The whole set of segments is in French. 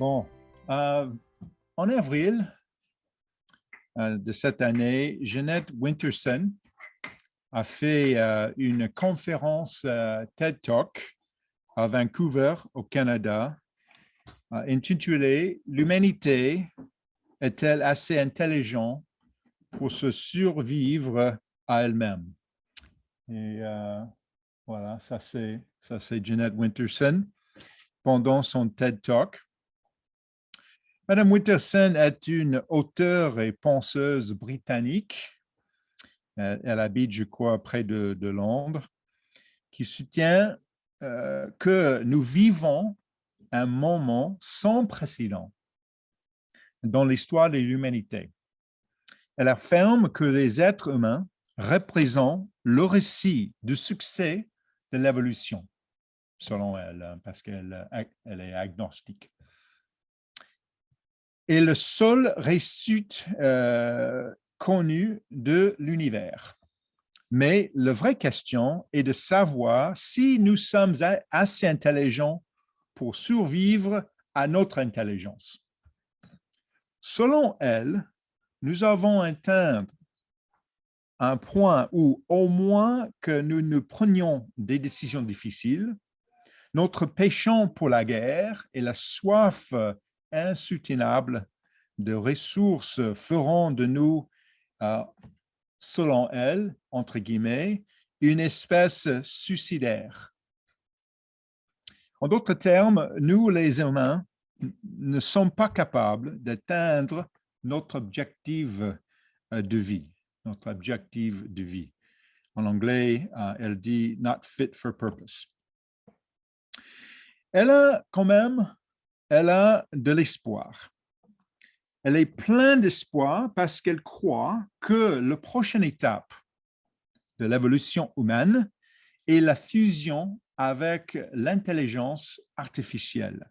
Bon, euh, en avril de cette année, Jeanette Winterson a fait une conférence TED Talk à Vancouver, au Canada, intitulée «L'humanité est-elle assez intelligente pour se survivre à elle-même?» Et voilà, ça c'est Jeanette Winterson pendant son TED Talk. Madame Winterson est une auteure et penseuse britannique. Elle habite, je crois, près de Londres, qui soutient que nous vivons un moment sans précédent dans l'histoire de l'humanité. Elle affirme que les êtres humains représentent le récit du succès de l'évolution, selon elle, parce qu'elle est agnostique. Et le seul récit connu de l'univers. Mais la vraie question est de savoir si nous sommes assez intelligents pour survivre à notre intelligence. Selon elle, nous avons atteint un point où, au moins que nous prenions des décisions difficiles, notre péchant pour la guerre et la soif insoutenable de ressources feront de nous, selon elle, entre guillemets, une espèce suicidaire. En d'autres termes, nous, les humains, ne sommes pas capables d'atteindre notre objectif de vie, En anglais, elle dit « not fit for purpose ». Elle a quand même, de l'espoir. Elle est pleine d'espoir parce qu'elle croit que la prochaine étape de l'évolution humaine est la fusion avec l'intelligence artificielle,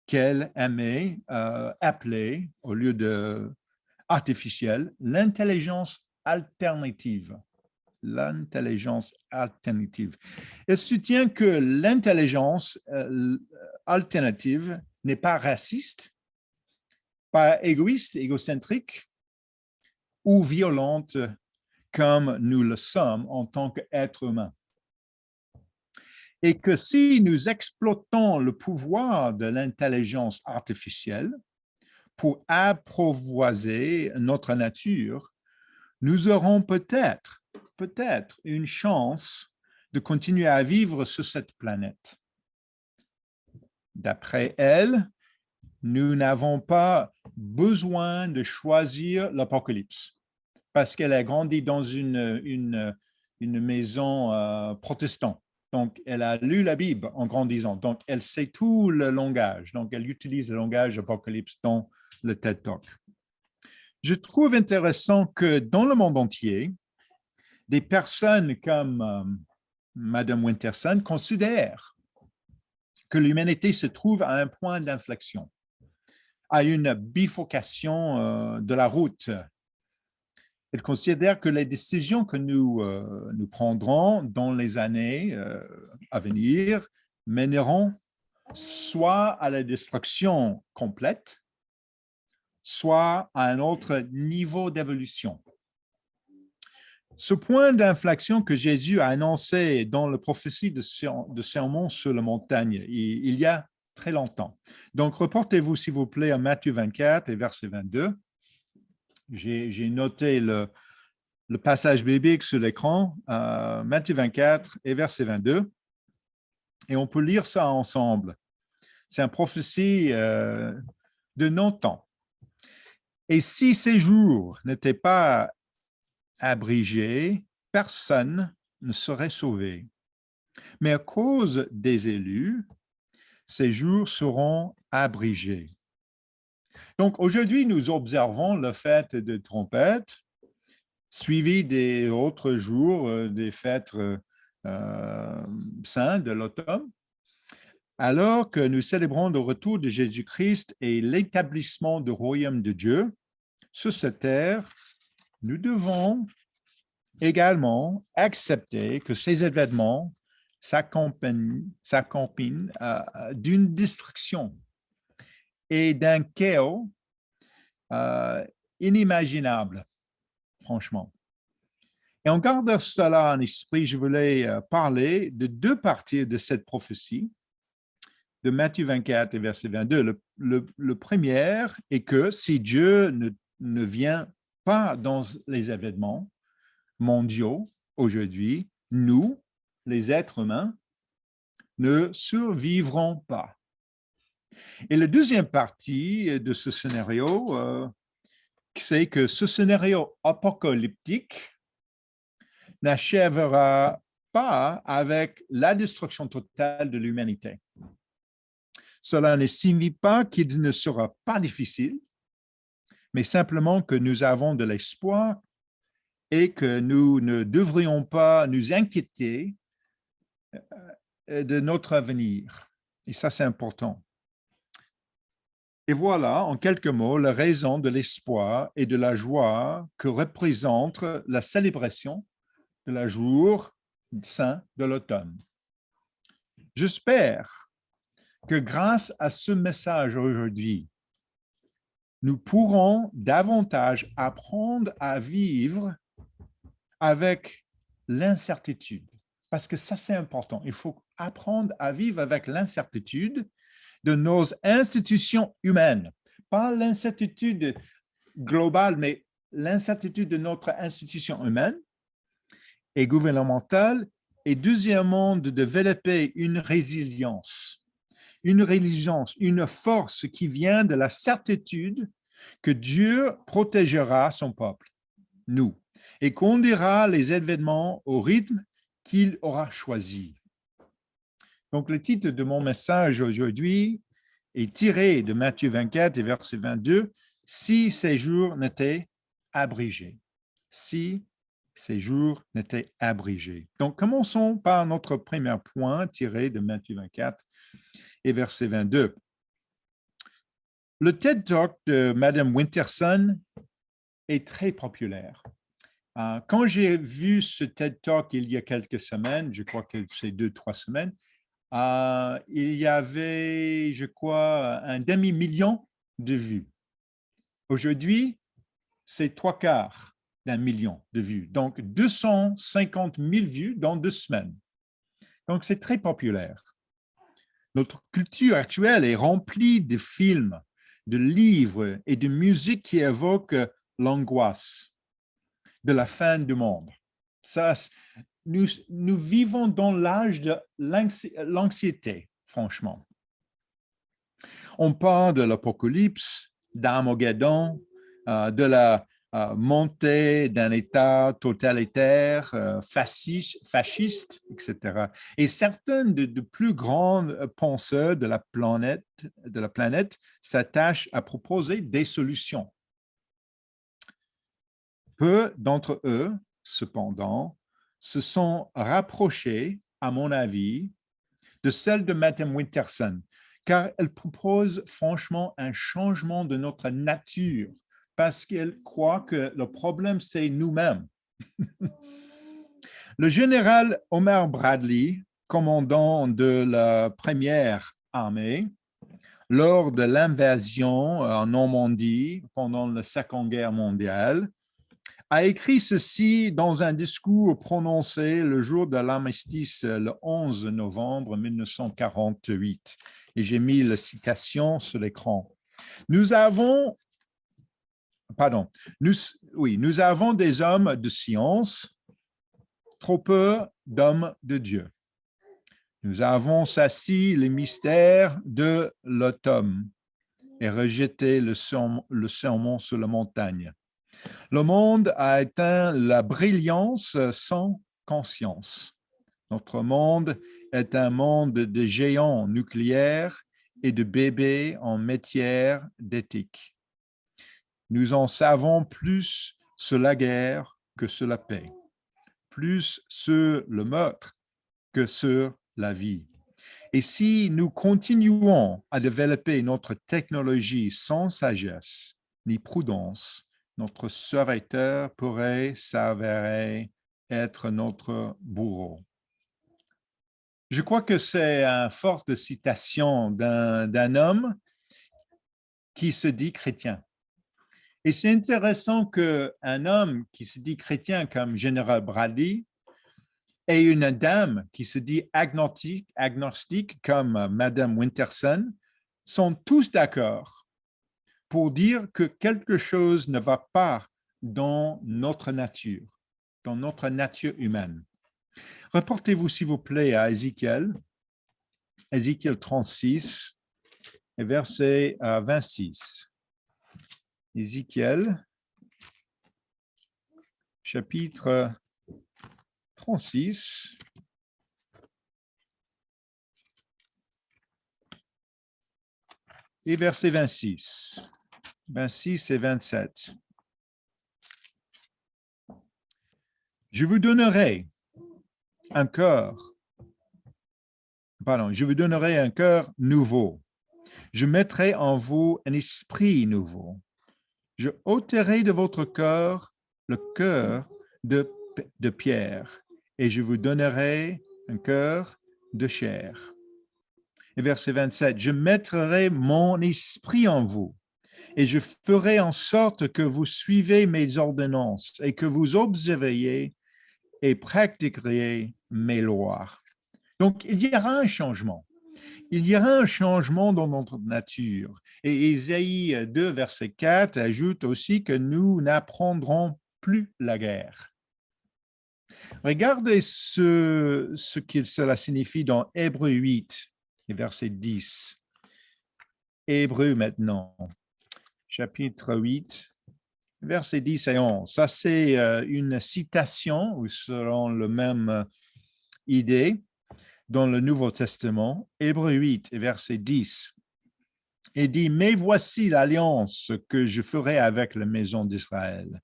qu'elle aimait appeler, au lieu de artificielle, l'intelligence alternative. L'intelligence alternative. Elle soutient que l'intelligence alternative n'est pas raciste, pas égoïste, égocentrique ou violente comme nous le sommes en tant qu'êtres humains. Et que si nous exploitons le pouvoir de l'intelligence artificielle pour apprivoiser notre nature, nous aurons peut-être une chance de continuer à vivre sur cette planète. D'après elle, nous n'avons pas besoin de choisir l'apocalypse parce qu'elle a grandi dans une maison protestante. Donc, elle a lu la Bible en grandissant. Donc, elle sait tout le langage. Donc, elle utilise le langage apocalypse dans le TED Talk. Je trouve intéressant que dans le monde entier, des personnes comme Madame Winterson considèrent que l'humanité se trouve à un point d'inflexion, à une bifurcation de la route. Elle considère que les décisions que nous prendrons dans les années à venir mèneront soit à la destruction complète, soit à un autre niveau d'évolution. Ce point d'inflexion que Jésus a annoncé dans la prophétie de Sermon sur la montagne, il y a très longtemps. Donc, reportez-vous, s'il vous plaît, à Matthieu 24 et verset 22. J'ai noté le passage biblique sur l'écran, Matthieu 24 et verset 22, et on peut lire ça ensemble. C'est une prophétie de nos temps. Et si ces jours n'étaient pas abrégés, personne ne serait sauvé. Mais à cause des élus, ces jours seront abrégés. Donc aujourd'hui, nous observons la fête de trompette, suivi des autres jours, des fêtes saintes de l'automne, alors que nous célébrons le retour de Jésus-Christ et l'établissement du royaume de Dieu sur cette terre. Nous devons également accepter que ces événements s'accompagnent d'une destruction et d'un chaos inimaginable, franchement. Et en gardant cela en esprit, je voulais parler de deux parties de cette prophétie, de Matthieu 24 et verset 22. Le premier est que si Dieu ne vient pas dans les événements mondiaux aujourd'hui, nous, les êtres humains, ne survivrons pas. Et la deuxième partie de ce scénario, c'est que ce scénario apocalyptique n'achèvera pas avec la destruction totale de l'humanité. Cela ne signifie pas qu'il ne sera pas difficile, mais simplement que nous avons de l'espoir et que nous ne devrions pas nous inquiéter de notre avenir. Et ça, c'est important. Et voilà, en quelques mots, la raison de l'espoir et de la joie que représente la célébration de la jour saint de l'automne. J'espère que grâce à ce message aujourd'hui, nous pourrons davantage apprendre à vivre avec l'incertitude. Parce que ça, c'est important. Il faut apprendre à vivre avec l'incertitude de nos institutions humaines. Pas l'incertitude globale, mais l'incertitude de notre institution humaine et gouvernementale. Et deuxièmement, de développer une résilience, une force qui vient de la certitude que Dieu protégera son peuple, nous, et conduira les événements au rythme qu'il aura choisi. Donc, le titre de mon message aujourd'hui est tiré de Matthieu 24 et verset 22, « Si ces jours n'étaient abrégés. » Si ces jours n'étaient abrégés. Donc, commençons par notre premier point tiré de Matthieu 24 et verset 22. Le TED Talk de Madame Winterson est très populaire. Quand j'ai vu ce TED Talk il y a quelques semaines, je crois que c'est 2-3 semaines, il y avait, je crois, un demi-million de vues. Aujourd'hui, c'est 3/4 d'un million de vues. Donc, 250 000 vues dans 2 semaines. Donc, c'est très populaire. Notre culture actuelle est remplie de films, de livres et de musique qui évoquent l'angoisse de la fin du monde. Ça, nous vivons dans l'âge de l'anxiété, franchement. On parle de l'apocalypse, d'Armageddon, de la montée d'un État totalitaire, fasciste, etc. Et certains de plus grands penseurs de la planète s'attachent à proposer des solutions. Peu d'entre eux, cependant, se sont rapprochés, à mon avis, de celle de Madame Winterson, car elle propose franchement un changement de notre nature, parce qu'elle croit que le problème, c'est nous-mêmes. Le général Homer Bradley, commandant de la première armée, lors de l'invasion en Normandie pendant la Seconde Guerre mondiale, a écrit ceci dans un discours prononcé le jour de l'armistice, le 11 novembre 1948. Et j'ai mis la citation sur l'écran. Nous avons des hommes de science, trop peu d'hommes de Dieu. Nous avons assis les mystères de l'automne et rejeté le sermon sur la montagne. Le monde a atteint la brillance sans conscience. Notre monde est un monde de géants nucléaires et de bébés en matière d'éthique. Nous en savons plus sur la guerre que sur la paix, plus sur le meurtre que sur la vie. Et si nous continuons à développer notre technologie sans sagesse ni prudence, notre serviteur pourrait s'avérer être notre bourreau. Je crois que c'est une forte citation d'un homme qui se dit chrétien. Et c'est intéressant qu'un homme qui se dit chrétien comme Général Bradley et une dame qui se dit agnostique comme Madame Winterson sont tous d'accord pour dire que quelque chose ne va pas dans notre nature humaine. Reportez-vous, s'il vous plaît, à Ézéchiel 36, verset 26. Ézéchiel, chapitre 36. Et verset 26. 26 et 27. Je vous donnerai un cœur nouveau. Je mettrai en vous un esprit nouveau. Je ôterai de votre cœur le cœur de pierre et je vous donnerai un cœur de chair. Et verset 27, je mettrai mon esprit en vous et je ferai en sorte que vous suivez mes ordonnances et que vous observiez et pratiqueriez mes lois. Donc, il y aura un changement. Il y aura un changement dans notre nature. Et Ésaïe 2, verset 4 ajoute aussi que nous n'apprendrons plus la guerre. Regardez ce que cela signifie dans Hébreux 8, verset 10. Hébreux maintenant, chapitre 8, versets 10 et 11. Ça, c'est une citation, ou selon la même idée, dans le Nouveau Testament, Hébreux 8, verset 10. Et dit, mais voici l'alliance que je ferai avec la maison d'Israël.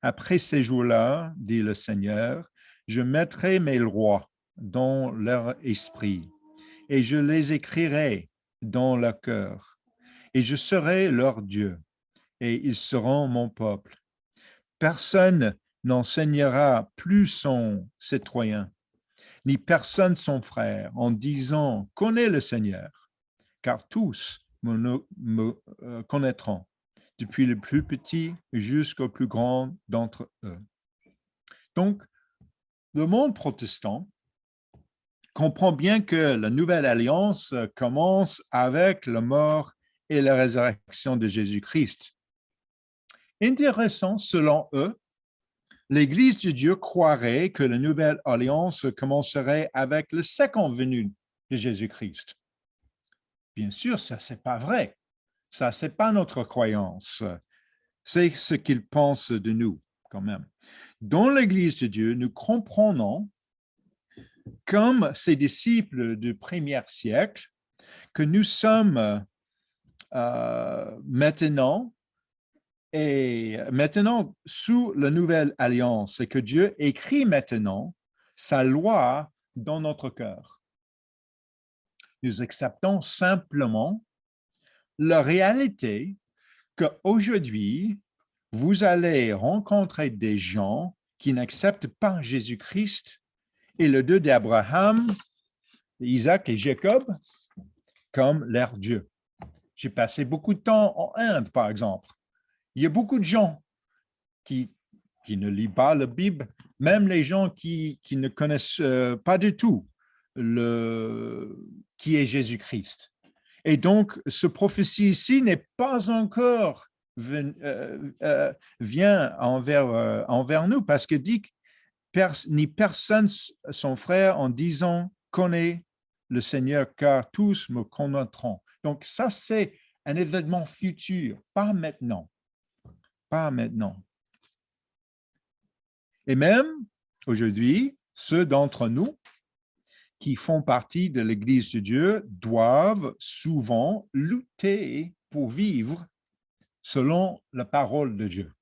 Après ces jours-là, dit le Seigneur, je mettrai mes lois dans leur esprit et je les écrirai dans leur cœur. Et je serai leur Dieu et ils seront mon peuple. Personne n'enseignera plus son citoyen, ni personne son frère, en disant, connais le Seigneur, car tous me connaîtront, depuis le plus petit jusqu'au plus grand d'entre eux. Donc, le monde protestant comprend bien que la nouvelle alliance commence avec la mort et la résurrection de Jésus-Christ. Intéressant, selon eux, l'Église de Dieu croirait que la nouvelle alliance commencerait avec le second venu de Jésus-Christ. Bien sûr, ça, c'est pas vrai. Ça, c'est pas notre croyance. C'est ce qu'ils pensent de nous, quand même. Dans l'Église de Dieu, nous comprenons, comme ces disciples du premier siècle, que nous sommes maintenant sous la nouvelle alliance et que Dieu écrit maintenant sa loi dans notre cœur. Nous acceptons simplement la réalité qu'aujourd'hui, vous allez rencontrer des gens qui n'acceptent pas Jésus-Christ et le Dieu d'Abraham, Isaac et Jacob comme leur Dieu. J'ai passé beaucoup de temps en Inde, par exemple. Il y a beaucoup de gens qui ne lisent pas la Bible, même les gens qui ne connaissent pas du tout qui est Jésus-Christ. Et donc, ce prophétie ici n'est pas encore vient envers nous parce que dit ni personne son frère en disant connaît le Seigneur car tous me connaîtront. Donc ça c'est un événement futur, pas maintenant. Pas maintenant. Et même aujourd'hui, ceux d'entre nous qui font partie de l'Église de Dieu doivent souvent lutter pour vivre selon la parole de Dieu,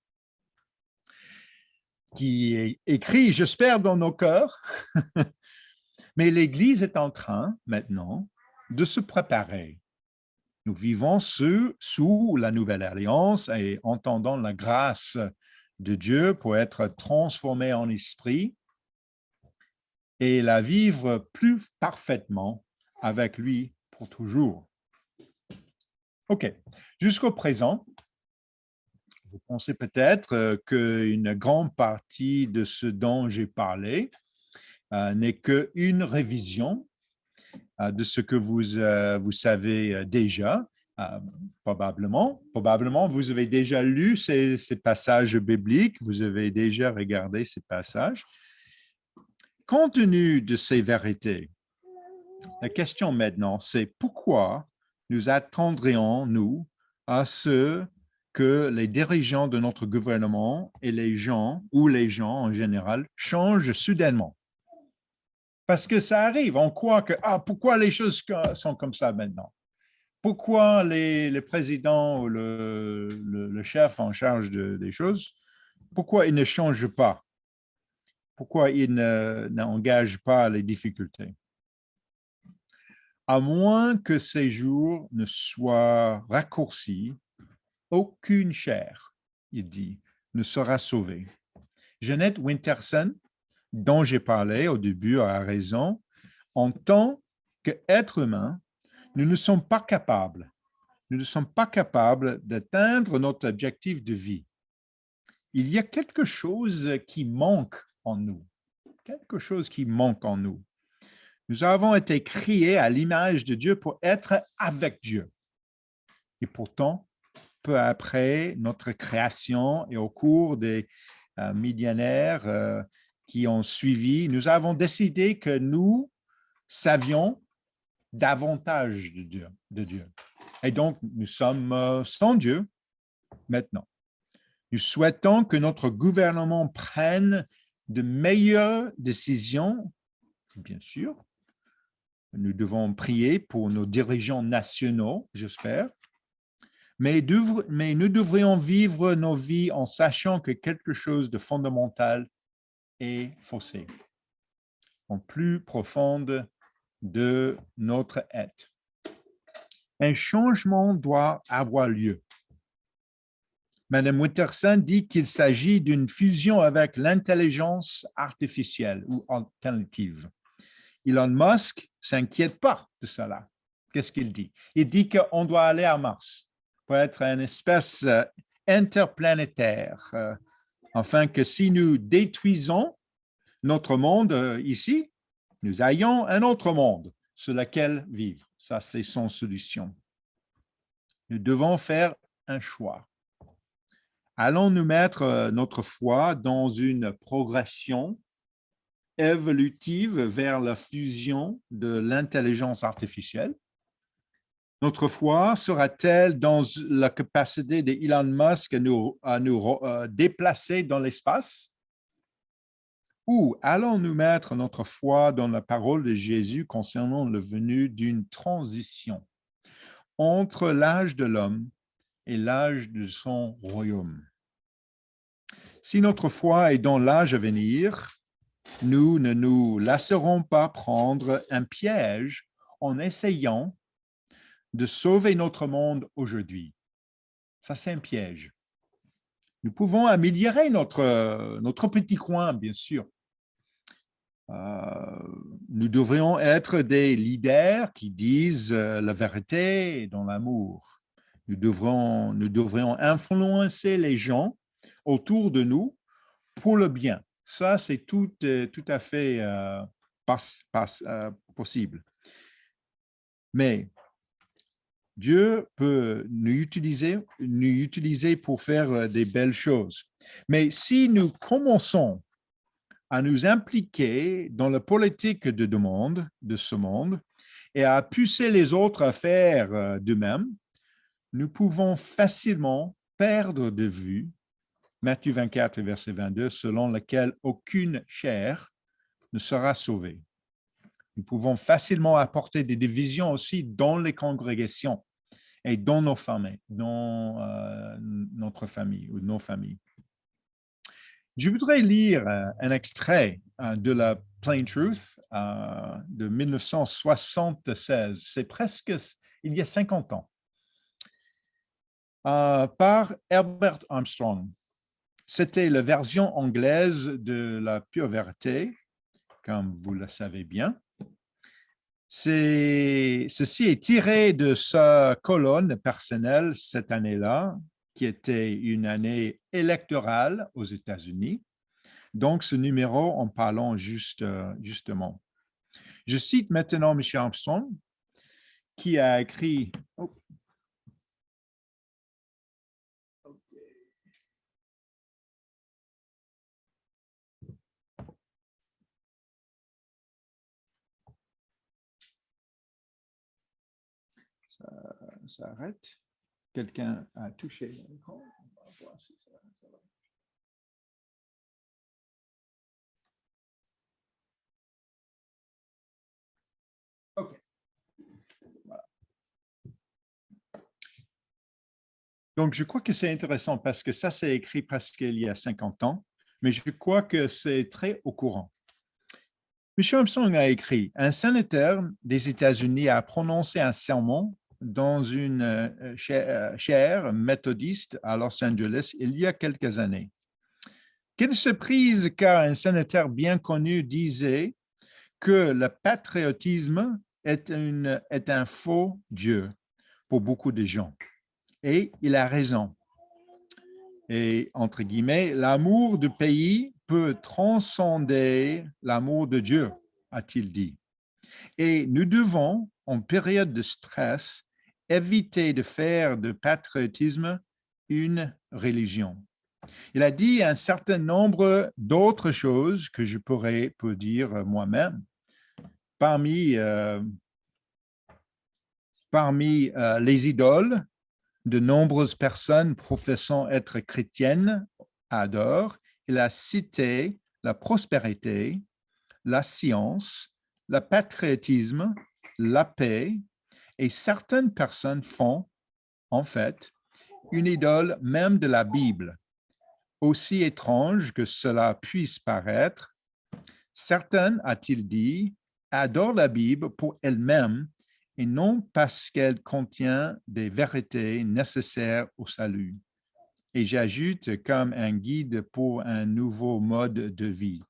qui est écrit, j'espère, dans nos cœurs. Mais l'Église est en train maintenant de se préparer. Nous vivons sous la nouvelle alliance et entendons la grâce de Dieu pour être transformés en esprit et la vivre plus parfaitement avec lui pour toujours. OK. Jusqu'au présent, vous pensez peut-être qu'une grande partie de ce dont j'ai parlé n'est qu'une révision de ce que vous savez déjà, euh, probablement. Probablement, vous avez déjà lu ces passages bibliques, vous avez déjà regardé ces passages. Compte tenu de ces vérités, la question maintenant, c'est pourquoi nous attendrions, nous, à ce que les dirigeants de notre gouvernement et les gens, ou les gens en général, changent soudainement. Parce que ça arrive, on croit que, pourquoi les choses sont comme ça maintenant? Pourquoi les présidents ou le chef en charge des choses, pourquoi ils ne changent pas? Pourquoi ils n'engagent pas les difficultés? À moins que ces jours ne soient raccourcis, aucune chair, il dit, ne sera sauvée. Jeanette Winterson, dont j'ai parlé au début, a raison. En tant qu'être humain, nous ne sommes pas capables. Nous ne sommes pas capables d'atteindre notre objectif de vie. Il y a quelque chose qui manque en nous. Quelque chose qui manque en nous. Nous avons été créés à l'image de Dieu pour être avec Dieu. Et pourtant, peu après notre création et au cours des millénaires qui ont suivi, nous avons décidé que nous savions davantage de Dieu. Et donc, nous sommes sans Dieu maintenant. Nous souhaitons que notre gouvernement prenne de meilleures décisions, bien sûr. Nous devons prier pour nos dirigeants nationaux, j'espère. Mais nous devrions vivre nos vies en sachant que quelque chose de fondamental est faussé, en plus profonde de notre être. Un changement doit avoir lieu. Madame Winterson dit qu'il s'agit d'une fusion avec l'intelligence artificielle ou alternative. Elon Musk ne s'inquiète pas de cela. Qu'est-ce qu'il dit? Il dit qu'on doit aller à Mars pour être une espèce interplanétaire, afin que si nous détruisons notre monde ici, nous ayons un autre monde sur lequel vivre. Ça, c'est son solution. Nous devons faire un choix. Allons-nous mettre notre foi dans une progression évolutive vers la fusion de l'intelligence artificielle? Notre foi sera-t-elle dans la capacité d'Elon Musk à nous déplacer dans l'espace? Ou allons-nous mettre notre foi dans la parole de Jésus concernant le venu d'une transition entre l'âge de l'homme et l'âge de son royaume? Si notre foi est dans l'âge à venir, nous ne nous laisserons pas prendre un piège en essayant de sauver notre monde aujourd'hui. Ça, c'est un piège. Nous pouvons améliorer notre petit coin, bien sûr. Nous devrions être des leaders qui disent la vérité dans l'amour. Nous devrions influencer les gens autour de nous pour le bien. Ça, c'est tout à fait possible. Mais Dieu peut nous utiliser pour faire des belles choses. Mais si nous commençons à nous impliquer dans la politique de ce monde et à pousser les autres à faire de même, nous pouvons facilement perdre de vue Matthieu 24, verset 22, selon lequel aucune chair ne sera sauvée. Nous pouvons facilement apporter des divisions aussi dans les congrégations et dans nos familles, dans notre famille ou nos familles. Je voudrais lire un extrait de la Plain Truth de 1976. C'est presque il y a 50 ans, par Herbert Armstrong. C'était la version anglaise de la pure vérité, comme vous le savez bien. Ceci est tiré de sa colonne personnelle cette année-là, qui était une année électorale aux États-Unis. Donc, ce numéro, en parlant justement. Je cite maintenant M. Armstrong, qui a écrit... Oh. Ça arrête. Quelqu'un a touché l'écran. On va voir si ça va. OK. Voilà. Donc, je crois que c'est intéressant parce que ça, c'est écrit presque il y a 50 ans, mais je crois que c'est très au courant. M. Armstrong a écrit « Un sénateur des États-Unis a prononcé un sermon dans une chaire méthodiste à Los Angeles il y a quelques années. Quelle surprise, car un sénateur bien connu disait que le patriotisme est un faux Dieu pour beaucoup de gens. Et il a raison. Et entre guillemets, l'amour du pays peut transcender l'amour de Dieu, a-t-il dit. Et nous devons, en période de stress, éviter de faire de patriotisme une religion. Il a dit un certain nombre d'autres choses que je pourrais dire moi-même. Parmi les idoles, de nombreuses personnes professant être chrétiennes adorent. Il a cité la prospérité, la science, le patriotisme, la paix, et certaines personnes font, en fait, une idole même de la Bible. Aussi étrange que cela puisse paraître, certaines, a-t-il dit, adorent la Bible pour elle-même et non parce qu'elle contient des vérités nécessaires au salut. Et j'ajoute comme un guide pour un nouveau mode de vie.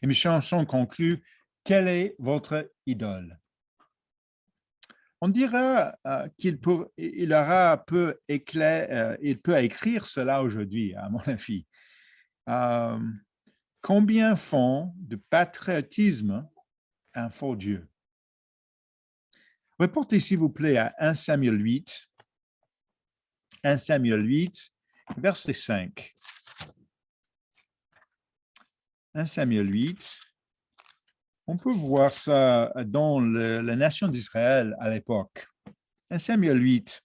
Et mes chansons concluent, quelle est votre idole? On dira qu'il peut écrire cela aujourd'hui, à mon avis. Combien font de patriotisme un faux Dieu? Reportez s'il vous plaît à 1 Samuel 8, 1 Samuel 8, verset 5. 1 Samuel 8, on peut voir ça dans la nation d'Israël à l'époque. 1 Samuel 8.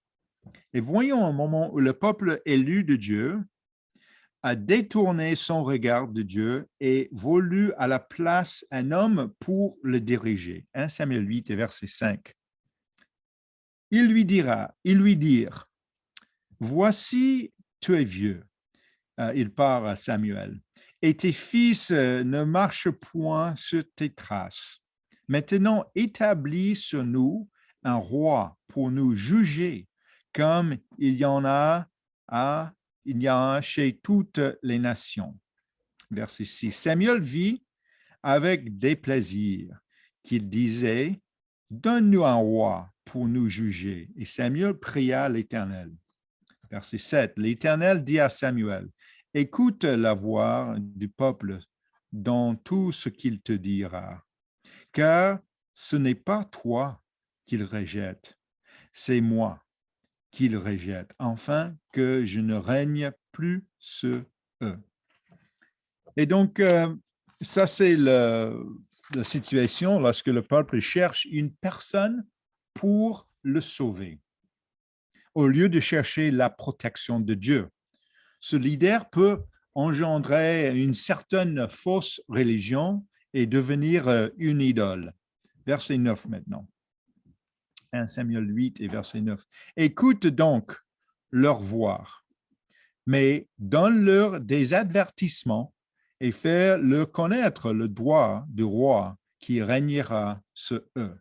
Et voyons un moment où le peuple élu de Dieu a détourné son regard de Dieu et voulu à la place un homme pour le diriger. 1 Samuel 8 et verset 5. Ils lui dirent, voici, tu es vieux. Il part à Samuel. Et tes fils ne marchent point sur tes traces. Maintenant, établis sur nous un roi pour nous juger, comme il y en a chez toutes les nations. Verset 6. Samuel vit avec des plaisirs qu'il disait, donne-nous un roi pour nous juger. Et Samuel pria l'Éternel. Verset 7. L'Éternel dit à Samuel, écoute la voix du peuple dans tout ce qu'il te dira, car ce n'est pas toi qu'il rejette, c'est moi qu'il rejette, afin que je ne règne plus sur eux. Et donc, ça c'est la situation lorsque le peuple cherche une personne pour le sauver, au lieu de chercher la protection de Dieu. Ce leader peut engendrer une certaine fausse religion et devenir une idole. Verset 9 maintenant. 1 Samuel 8 et verset 9. Écoute donc leur voix, mais donne-leur des avertissements et fais-leur connaître le droit du roi qui régnera sur eux.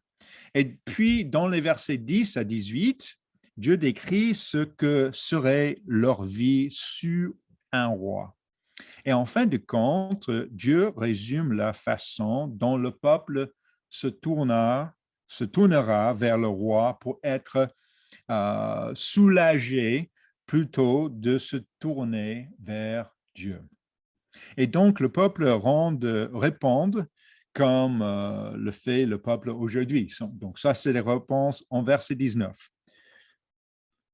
Et puis, dans les versets 10 à 18, Dieu décrit ce que serait leur vie sous un roi. Et en fin de compte, Dieu résume la façon dont le peuple se tourna se tournera vers le roi pour être soulagé plutôt de se tourner vers Dieu. Et donc, le peuple répond comme le fait le peuple aujourd'hui. Donc, ça, c'est les réponses en verset 19.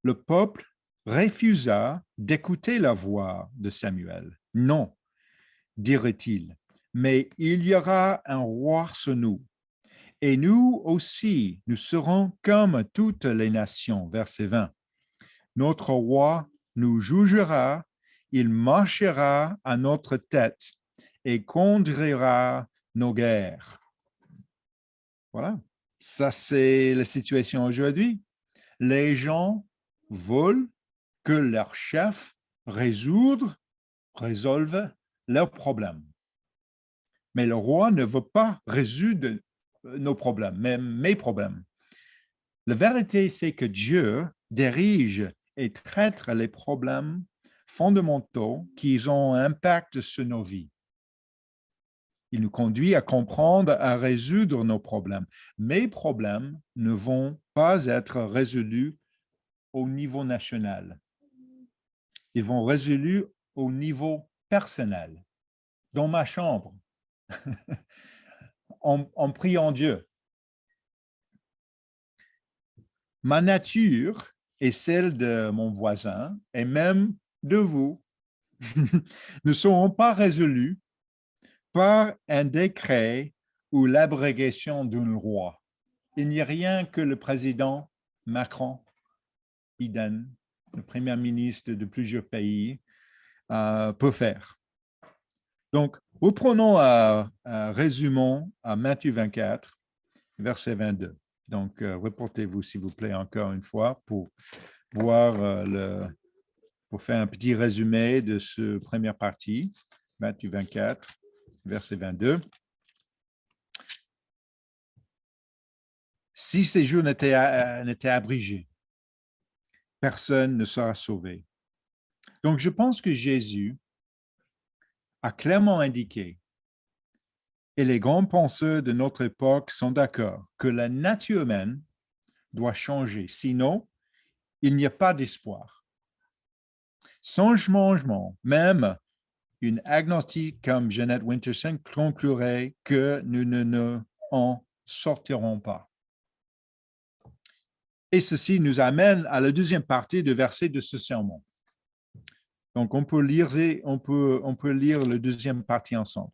Le peuple refusa d'écouter la voix de Samuel. Non, dirait-il, mais il y aura un roi sur nous. Et nous aussi, nous serons comme toutes les nations. Verset 20. Notre roi nous jugera, il marchera à notre tête et conduira nos guerres. Voilà, ça c'est la situation aujourd'hui. Les gens veulent que leur chef résolve leurs problèmes. Mais le roi ne veut pas résoudre nos problèmes, même mes problèmes. La vérité, c'est que Dieu dirige et traite les problèmes fondamentaux qui ont un impact sur nos vies. Il nous conduit à comprendre, à résoudre nos problèmes. Mes problèmes ne vont pas être résolus au niveau national. Ils vont résolus au niveau personnel, dans ma chambre, en priant Dieu. Ma nature et celle de mon voisin, et même de vous, ne seront pas résolus par un décret ou l'abrogation d'un roi. Il n'y a rien que le président Macron, Biden, le premier ministre de plusieurs pays, peut faire. Donc, reprenons, résumons à Matthieu 24, verset 22. Donc, reportez-vous, s'il vous plaît, encore une fois pour voir pour faire un petit résumé de cette première partie, Matthieu 24, verset 22. Si ces jours n'étaient abrégés, personne ne sera sauvé. Donc, je pense que Jésus a clairement indiqué, et les grands penseurs de notre époque sont d'accord, que la nature humaine doit changer. Sinon, il n'y a pas d'espoir. Sans changement, même une agnostique comme Jeanette Winterson conclurait que nous ne en sortirons pas. Et ceci nous amène à la deuxième partie du verset de ce sermon. Donc, on peut lire la deuxième partie ensemble.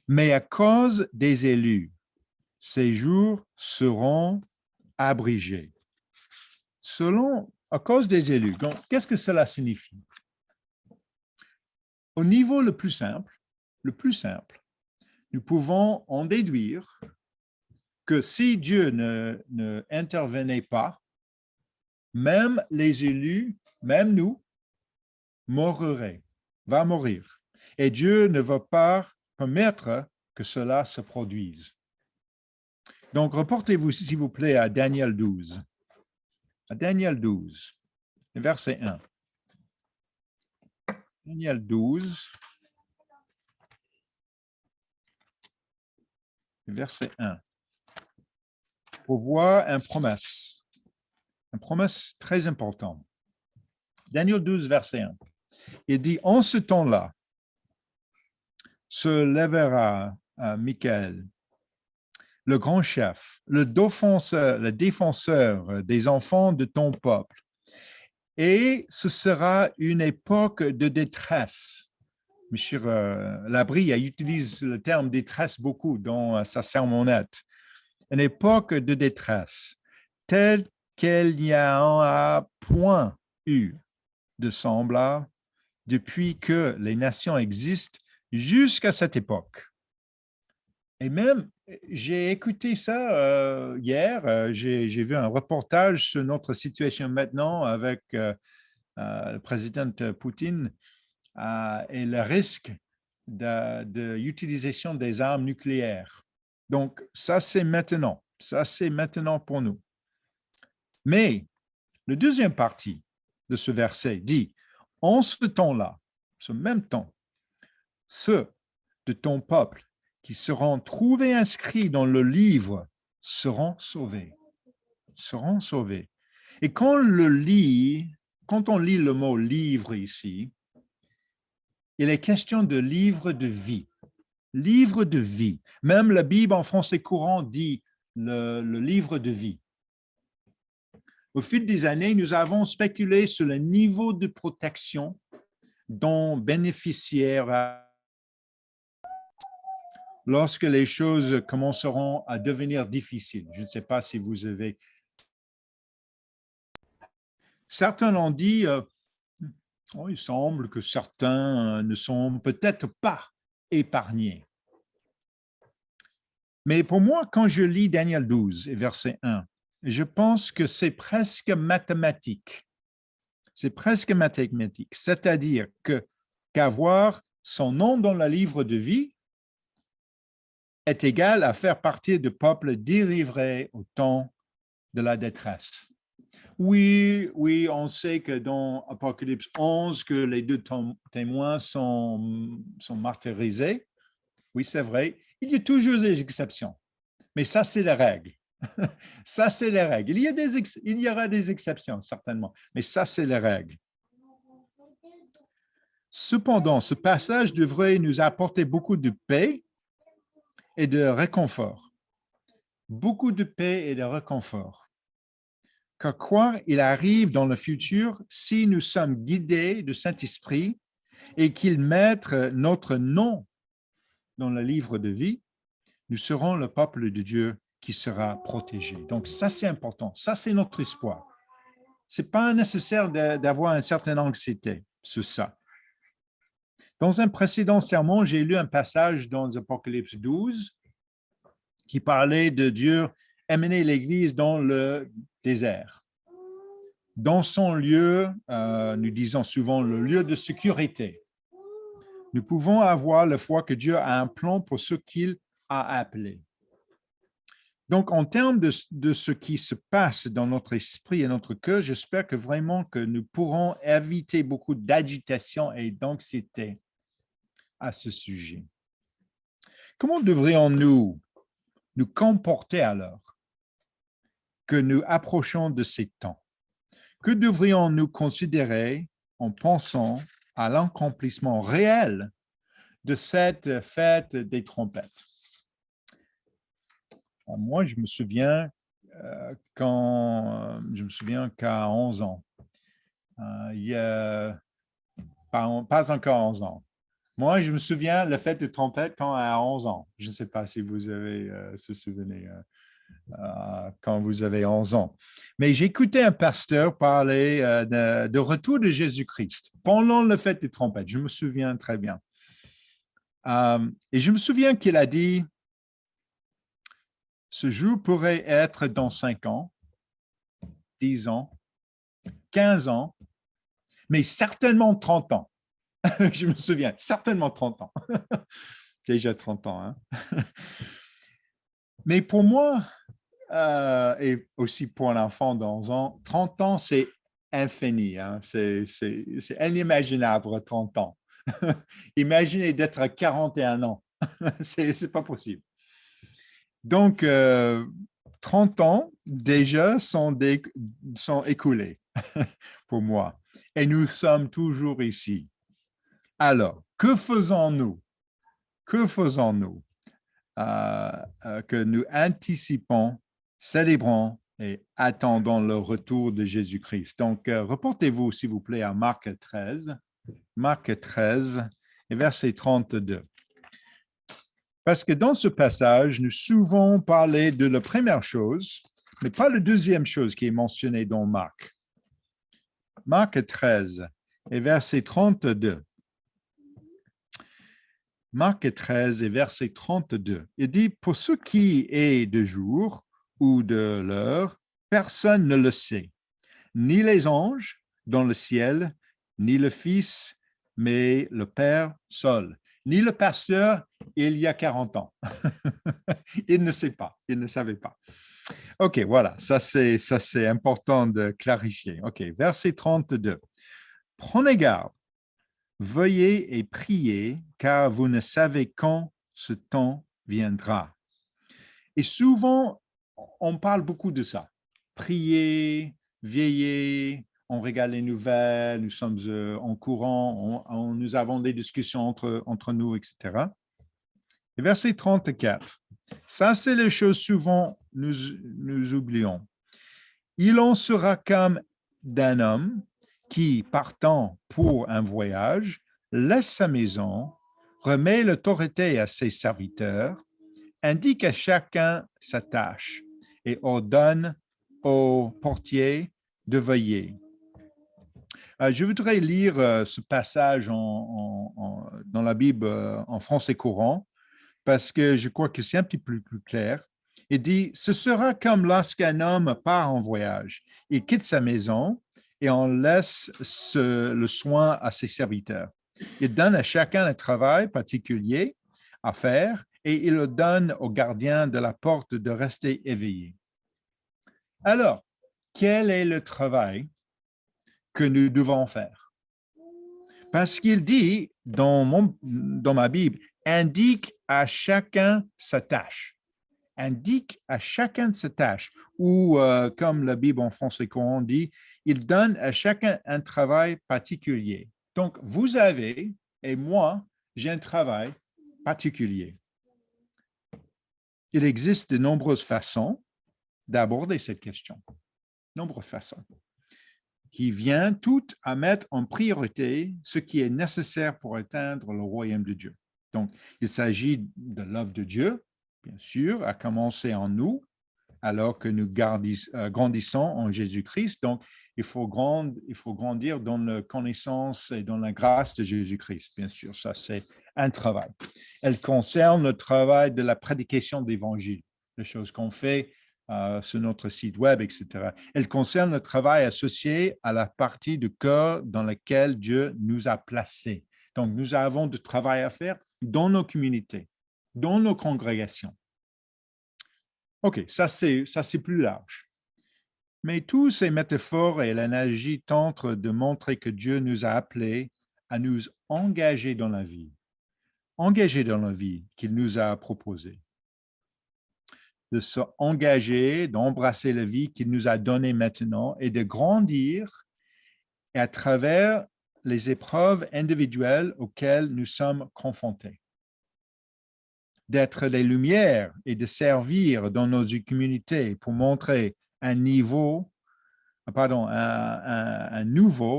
Mais à cause des élus, ces jours seront abrégés. À cause des élus. Donc, qu'est-ce que cela signifie? Au niveau le plus simple, nous pouvons en déduire que si Dieu ne intervenait pas, même les élus, même nous, va mourir. Et Dieu ne va pas permettre que cela se produise. Donc, reportez-vous, s'il vous plaît, à Daniel 12. À Daniel 12, verset 1. Daniel 12, verset 1. Pour voir une promesse très importante. Daniel 12, verset 1. Il dit, en ce temps-là, se lèvera Michael, le grand chef, le défenseur des enfants de ton peuple. Et ce sera une époque de détresse. Monsieur Labrie utilise le terme détresse beaucoup dans sa sermonnette. Une époque de détresse, telle qu'il n'y a point eu de semblable depuis que les nations existent jusqu'à cette époque. Et même, j'ai écouté ça hier, j'ai vu un reportage sur notre situation maintenant avec le président Poutine et le risque de l'utilisation des armes nucléaires. Donc, ça, c'est maintenant. Ça, c'est maintenant pour nous. Mais, la deuxième partie de ce verset dit, en ce temps-là, ce même temps, ceux de ton peuple qui seront trouvés inscrits dans le livre seront sauvés. Seront sauvés. Et quand on lit le mot livre ici, il est question de livre de vie. Livre de vie. Même la Bible en français courant dit le livre de vie. Au fil des années, nous avons spéculé sur le niveau de protection dont bénéficiaire lorsque les choses commenceront à devenir difficiles. Je ne sais pas si vous avez... Certains l'ont dit, il semble que certains ne sont peut-être pas épargnés. Mais pour moi, quand je lis Daniel 12 et verset 1, je pense que c'est presque mathématique. C'est presque mathématique, c'est-à-dire qu'avoir son nom dans le livre de vie est égal à faire partie du peuple délivré au temps de la détresse. Oui, on sait que dans Apocalypse 11, que les deux témoins sont martyrisés. Oui, c'est vrai. Il y a toujours des exceptions, mais ça, c'est la règle. Ça, c'est les règles. Il y aura des exceptions, certainement, mais ça, c'est les règles. Cependant, ce passage devrait nous apporter beaucoup de paix et de réconfort. Beaucoup de paix et de réconfort. Car quoi il arrive dans le futur, si nous sommes guidés du Saint-Esprit et qu'il mette notre nom dans le livre de vie, nous serons le peuple de Dieu qui sera protégé. Donc, ça, c'est important. Ça, c'est notre espoir. Ce n'est pas nécessaire d'avoir une certaine anxiété sur ça. Dans un précédent sermon, j'ai lu un passage dans Apocalypse 12 qui parlait de Dieu amener l'Église dans le désert. Dans son lieu, nous disons souvent le lieu de sécurité. Nous pouvons avoir la foi que Dieu a un plan pour ce qu'il a appelé. Donc, en termes de ce qui se passe dans notre esprit et notre cœur, j'espère que vraiment que nous pourrons éviter beaucoup d'agitation et d'anxiété à ce sujet. Comment devrions-nous nous comporter alors que nous approchons de ces temps? Que devrions-nous considérer en pensant à l'accomplissement réel de cette fête des trompettes? Moi, je me souviens qu'à 11 ans, il y a pas encore 11 ans. Moi, je me souviens de la fête des trompettes quand à 11 ans. Je ne sais pas si vous avez ce souvenir quand vous avez 11 ans. Mais j'écoutais un pasteur parler de retour de Jésus-Christ pendant la fête des trompettes. Je me souviens très bien. Et je me souviens qu'il a dit, ce jour pourrait être dans 5 ans, 10 ans, 15 ans, mais certainement 30 ans. Je me souviens, certainement 30 ans. Déjà 30 ans. Hein? Mais pour moi, et aussi pour un enfant d'11 ans, 30 ans, c'est infini. Hein? C'est inimaginable, 30 ans. Imaginez d'être à 41 ans. C'est pas possible. Donc, 30 ans déjà sont écoulés pour moi. Et nous sommes toujours ici. Alors, que faisons-nous? Que faisons-nous? Que nous anticipons, célébrons et attendons le retour de Jésus-Christ. Donc, reportez-vous, s'il vous plaît, à Marc 13 et verset 32. Parce que dans ce passage, nous souvent parlé de la première chose, mais pas la deuxième chose qui est mentionnée dans Marc. Marc 13 et verset 32. Marc 13 et verset 32. Il dit, pour ce qui est de jour ou de l'heure, personne ne le sait, ni les anges dans le ciel, ni le Fils, mais le Père seul. Ni le pasteur, il y a 40 ans. Il ne sait pas, il ne savait pas. OK, voilà, ça c'est important de clarifier. OK, verset 32. Prenez garde, veuillez et priez, car vous ne savez quand ce temps viendra. Et souvent, on parle beaucoup de ça. Prier, veiller, on regarde les nouvelles, nous sommes en courant, nous avons des discussions entre nous, etc. Et verset 34, ça c'est les choses souvent nous oublions. Il en sera comme d'un homme qui, partant pour un voyage, laisse sa maison, remet l'autorité à ses serviteurs, indique à chacun sa tâche et ordonne au portier de veiller. Je voudrais lire ce passage dans la Bible en français courant parce que je crois que c'est un petit peu plus clair. Il dit, ce sera comme lorsqu'un homme part en voyage. Il quitte sa maison et on laisse le soin à ses serviteurs. Il donne à chacun un travail particulier à faire et il le donne au gardien de la porte de rester éveillé. Alors, quel est le travail que nous devons faire? Parce qu'il dit dans ma Bible, indique à chacun sa tâche. Indique à chacun sa tâche. Ou comme la Bible en français courant dit, il donne à chacun un travail particulier. Donc, vous avez, et moi, j'ai un travail particulier. Il existe de nombreuses façons d'aborder cette question. Nombreuses façons qui vient toutes à mettre en priorité ce qui est nécessaire pour atteindre le royaume de Dieu. Donc, il s'agit de l'œuvre de Dieu, bien sûr, à commencer en nous, alors que nous grandissons en Jésus-Christ. Donc, il faut grandir dans la connaissance et dans la grâce de Jésus-Christ, bien sûr. Ça, c'est un travail. Elle concerne le travail de la prédication de l'Évangile, les choses qu'on fait sur notre site web, etc. Elle concerne le travail associé à la partie du cœur dans laquelle Dieu nous a placés. Donc, nous avons du travail à faire dans nos communautés, dans nos congrégations. OK, ça c'est plus large. Mais tous ces métaphores et l'analogie tentent de montrer que Dieu nous a appelés à nous engager dans la vie qu'il nous a proposée, de s'engager, d'embrasser la vie qu'il nous a donnée maintenant et de grandir à travers les épreuves individuelles auxquelles nous sommes confrontés. D'être les lumières et de servir dans nos communautés pour montrer un nouveau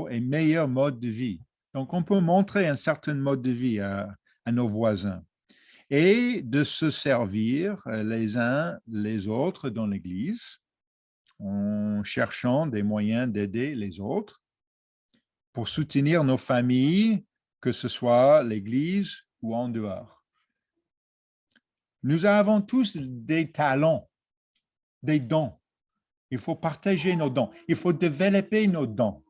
et meilleur mode de vie. Donc, on peut montrer un certain mode de vie à nos voisins et de se servir les uns les autres dans l'Église en cherchant des moyens d'aider les autres pour soutenir nos familles, que ce soit l'Église ou en dehors. Nous avons tous des talents, des dons. Il faut partager nos dons. Il faut développer nos dons.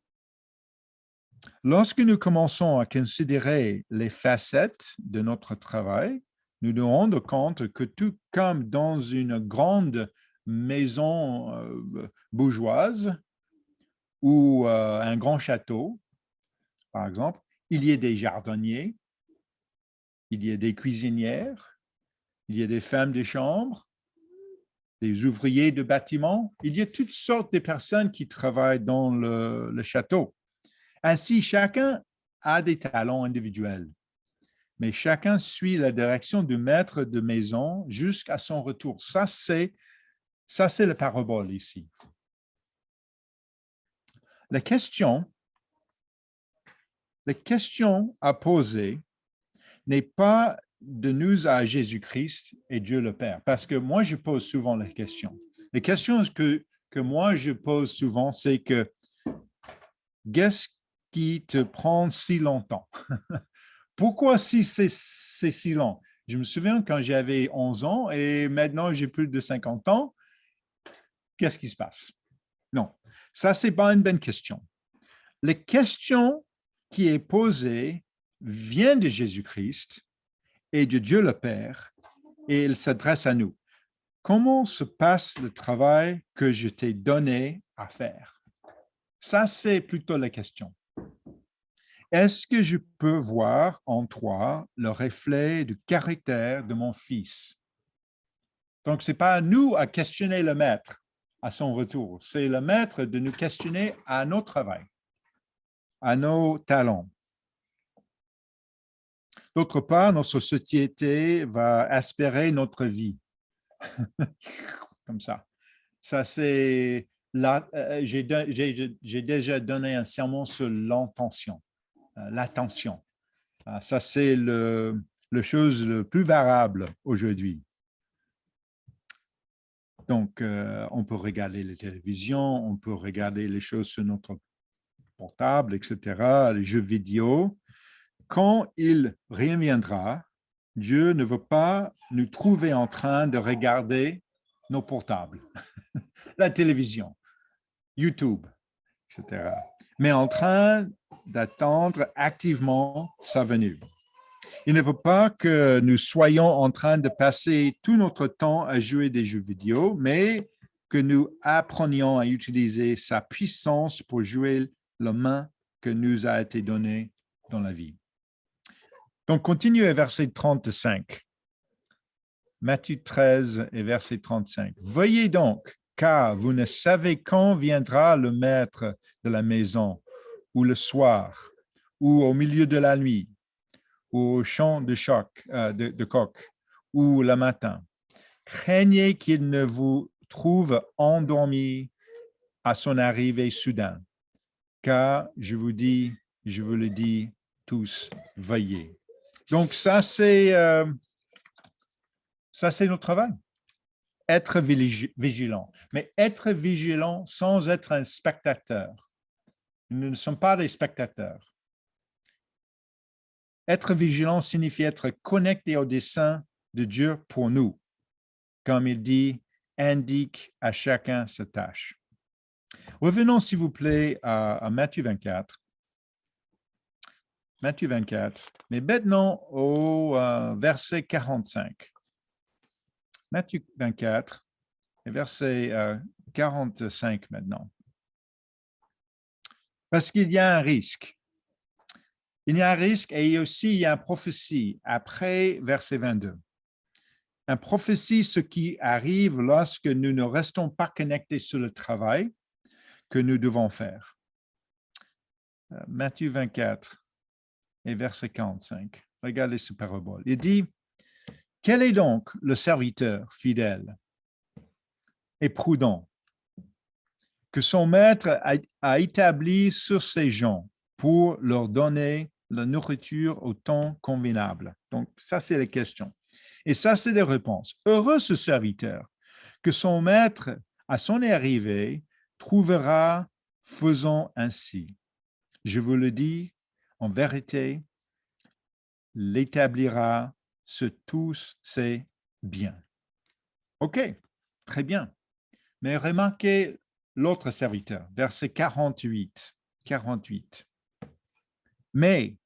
Lorsque nous commençons à considérer les facettes de notre travail, nous nous rendons compte que tout comme dans une grande maison bourgeoise ou un grand château, par exemple, il y a des jardiniers, il y a des cuisinières, il y a des femmes de chambre, des ouvriers de bâtiment. Il y a toutes sortes de personnes qui travaillent dans le château. Ainsi, chacun a des talents individuels, mais chacun suit la direction du maître de maison jusqu'à son retour. Ça, c'est la parabole ici. La question à poser n'est pas de nous à Jésus-Christ et Dieu le Père, parce que moi, je pose souvent la question. La question que moi, je pose souvent, c'est que qu'est-ce qui te prend si longtemps? Pourquoi si c'est si long? Je me souviens quand j'avais 11 ans et maintenant j'ai plus de 50 ans. Qu'est-ce qui se passe? Non, ça, ce n'est pas une bonne question. La question qui est posée vient de Jésus-Christ et de Dieu le Père et il s'adresse à nous. Comment se passe le travail que je t'ai donné à faire? Ça, c'est plutôt la question. Est-ce que je peux voir en toi le reflet du caractère de mon Fils, Donc, ce n'est pas à nous à questionner le maître à son retour. C'est le maître de nous questionner à notre travail, à nos talents. D'autre part, notre société va aspirer notre vie. Comme ça. Ça, c'est là, j'ai déjà donné un sermon sur l'intention, l'attention. Ça, c'est le chose le plus variable aujourd'hui. Donc, on peut regarder la télévision, on peut regarder les choses sur notre portable, etc., les jeux vidéo. Quand il reviendra, Dieu ne veut pas nous trouver en train de regarder nos portables, la télévision, YouTube, etc., mais en train d'attendre activement sa venue. Il ne veut pas que nous soyons en train de passer tout notre temps à jouer des jeux vidéo, mais que nous apprenions à utiliser sa puissance pour jouer la main que nous a été donnée dans la vie. Donc, continuez verset 35. Matthieu 13 et verset 35. Veuillez donc, car vous ne savez quand viendra le maître de la maison, ou le soir, ou au milieu de la nuit, ou au chant de coq, ou le matin. Craignez qu'il ne vous trouve endormi à son arrivée soudaine, car je vous le dis tous, veillez. Donc ça c'est notre travail, être vigilant, mais être vigilant sans être un spectateur. Nous ne sommes pas des spectateurs. Être vigilant signifie être connecté au dessein de Dieu pour nous. Comme il dit, indique à chacun sa tâche. Revenons, s'il vous plaît, à Matthieu 24. Matthieu 24, mais maintenant au verset 45. Matthieu 24, verset 45 maintenant. Parce qu'il y a un risque. Il y a un risque et aussi il y a une prophétie après verset 22. Une prophétie, ce qui arrive lorsque nous ne restons pas connectés sur le travail que nous devons faire. Matthieu 24 et verset 45. Regardez ce parabole. Il dit, « Quel est donc le serviteur fidèle et prudent que son maître a établi sur ses gens pour leur donner la nourriture au temps convenable? » Donc, ça, c'est la question. Et ça, c'est les réponses. Heureux ce serviteur que son maître, à son arrivée, trouvera faisant ainsi. Je vous le dis, en vérité, l'établira sur tous ses biens. OK, très bien. Mais remarquez l'autre serviteur, verset 48. Mais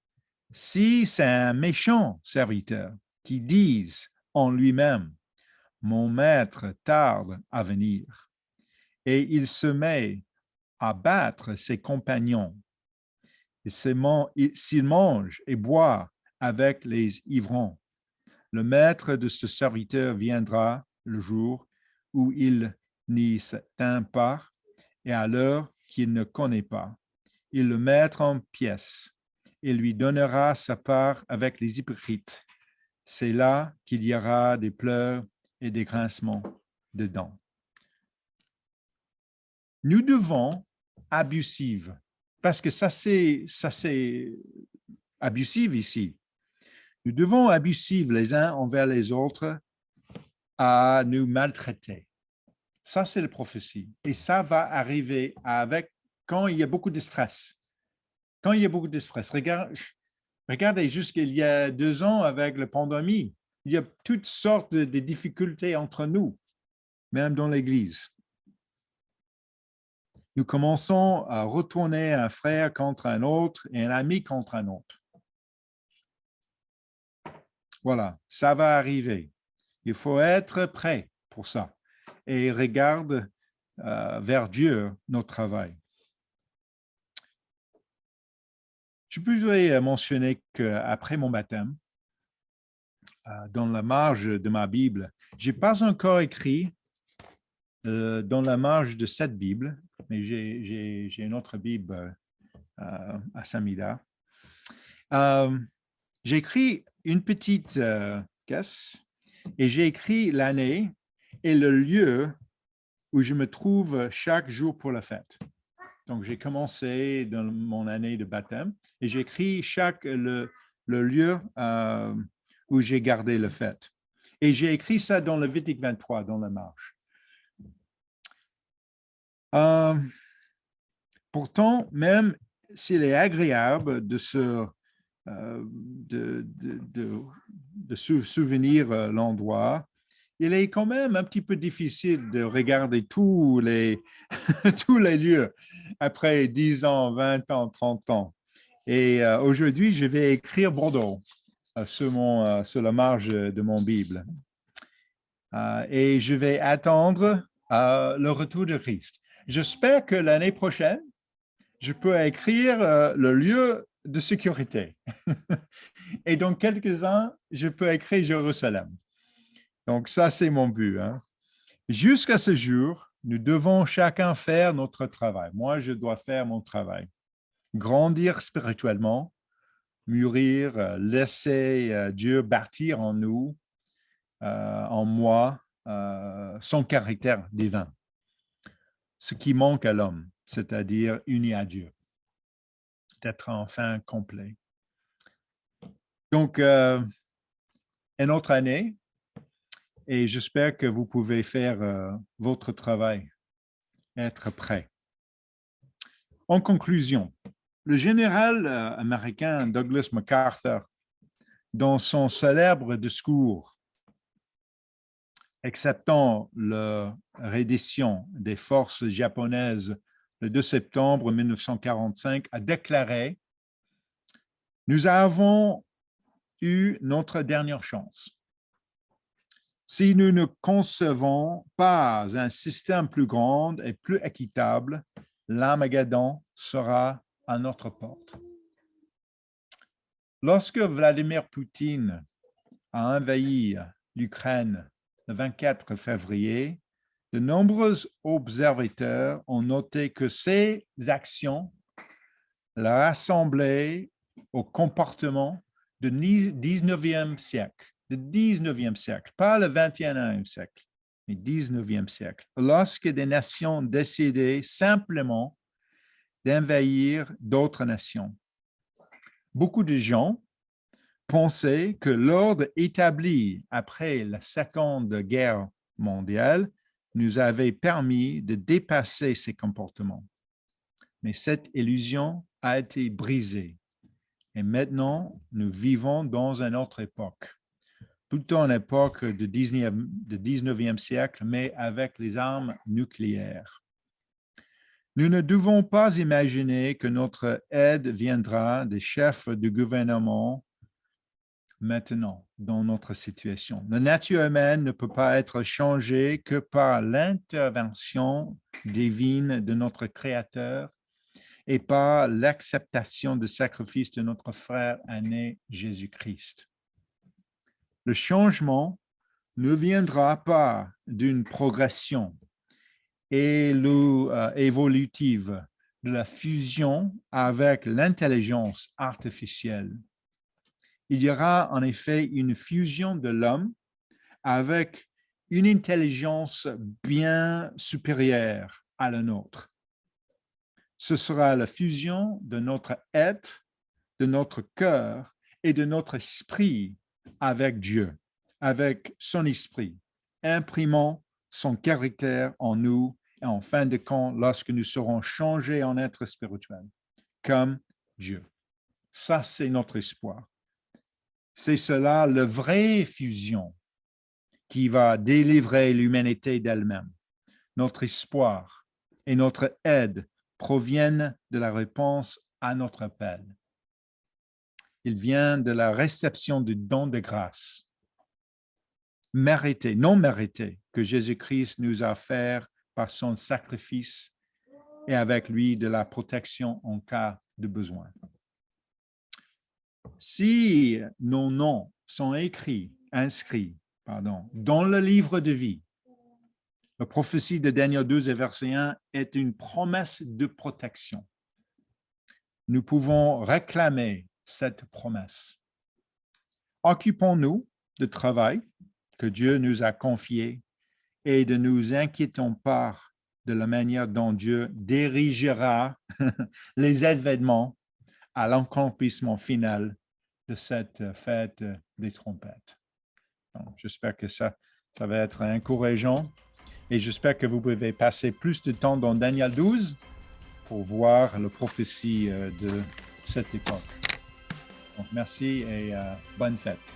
si c'est un méchant serviteur qui dise en lui-même, mon maître tarde à venir, et il se met à battre ses compagnons, et s'il mange et boit avec les ivrons, le maître de ce serviteur viendra le jour où il n'y s'atteint pas et à l'heure qu'il ne connaît pas. Il le mettra en pièces et lui donnera sa part avec les hypocrites. C'est là qu'il y aura des pleurs et des grincements de dents. Nous devons abusive, parce que ça c'est abusive ici. Nous devons abusive les uns envers les autres à nous maltraiter. Ça, c'est la prophétie. Et ça va arriver quand il y a beaucoup de stress. Quand il y a beaucoup de stress. Regardez, jusqu'il y a 2 ans avec la pandémie, il y a toutes sortes de difficultés entre nous, même dans l'Église. Nous commençons à retourner un frère contre un autre et un ami contre un autre. Voilà, ça va arriver. Il faut être prêt pour ça. Et regarde vers Dieu notre travail. Je peux mentionner qu'après mon baptême, dans la marge de ma Bible. Je n'ai pas encore écrit dans la marge de cette Bible, mais j'ai une autre Bible à Samida. J'ai écrit une petite caisse et j'ai écrit l'année et le lieu où je me trouve chaque jour pour la fête. Donc, j'ai commencé dans mon année de baptême et j'ai écrit le lieu où j'ai gardé la fête. Et j'ai écrit ça dans le Levitique 23, dans la marche. Pourtant, même s'il est agréable de se souvenir l'endroit, il est quand même un petit peu difficile de regarder tous les, tous les lieux après 10 ans, 20 ans, 30 ans. Et aujourd'hui, je vais écrire Bordeaux sur la marge de mon Bible. Et je vais attendre le retour de Christ. J'espère que l'année prochaine, je peux écrire le lieu de sécurité. Et dans quelques-uns, je peux écrire Jérusalem. Donc, ça, c'est mon but. Hein. Jusqu'à ce jour, nous devons chacun faire notre travail. Moi, je dois faire mon travail. Grandir spirituellement, mûrir, laisser Dieu bâtir en nous, en moi, son caractère divin. Ce qui manque à l'homme, c'est-à-dire uni à Dieu, d'être enfin complet. Donc, une autre année, et j'espère que vous pouvez faire votre travail, être prêt. En conclusion, le général américain Douglas MacArthur, dans son célèbre discours acceptant la reddition des forces japonaises le 2 septembre 1945, a déclaré « Nous avons eu notre dernière chance. Si nous ne concevons pas un système plus grand et plus équitable, l'Armageddon sera à notre porte. » Lorsque Vladimir Poutine a envahi l'Ukraine le 24 février, de nombreux observateurs ont noté que ces actions la rassemblaient au comportement du 19e siècle, pas le 21e siècle, mais 19e siècle, lorsque des nations décidaient simplement d'envahir d'autres nations. Beaucoup de gens pensaient que l'ordre établi après la Seconde Guerre mondiale nous avait permis de dépasser ces comportements. Mais cette illusion a été brisée. Et maintenant, nous vivons dans une autre époque, plutôt une époque du 19e siècle, mais avec les armes nucléaires. Nous ne devons pas imaginer que notre aide viendra des chefs du gouvernement maintenant dans notre situation. La nature humaine ne peut pas être changée que par l'intervention divine de notre Créateur et par l'acceptation du sacrifice de notre frère aîné Jésus-Christ. Le changement ne viendra pas d'une progression évolutive de la fusion avec l'intelligence artificielle. Il y aura en effet une fusion de l'homme avec une intelligence bien supérieure à la nôtre. Ce sera la fusion de notre être, de notre cœur et de notre esprit avec Dieu, avec son esprit, imprimant son caractère en nous et en fin de compte, lorsque nous serons changés en être spirituel, comme Dieu. Ça, c'est notre espoir. C'est cela, la vraie fusion qui va délivrer l'humanité d'elle-même. Notre espoir et notre aide proviennent de la réponse à notre appel. Il vient de la réception du don de grâce, mérité, non mérité, que Jésus-Christ nous a offert par son sacrifice et avec lui de la protection en cas de besoin. Si nos noms sont écrits inscrits dans le livre de vie. La prophétie de Daniel 12 et verset 1 est une promesse de protection. Nous pouvons réclamer cette promesse. Occupons-nous du travail que Dieu nous a confié et ne nous inquiétons pas de la manière dont Dieu dirigera les événements à l'accomplissement final de cette fête des trompettes. Donc, j'espère que ça va être encourageant et j'espère que vous pouvez passer plus de temps dans Daniel 12 pour voir la prophétie de cette époque. Donc, merci et bonne fête.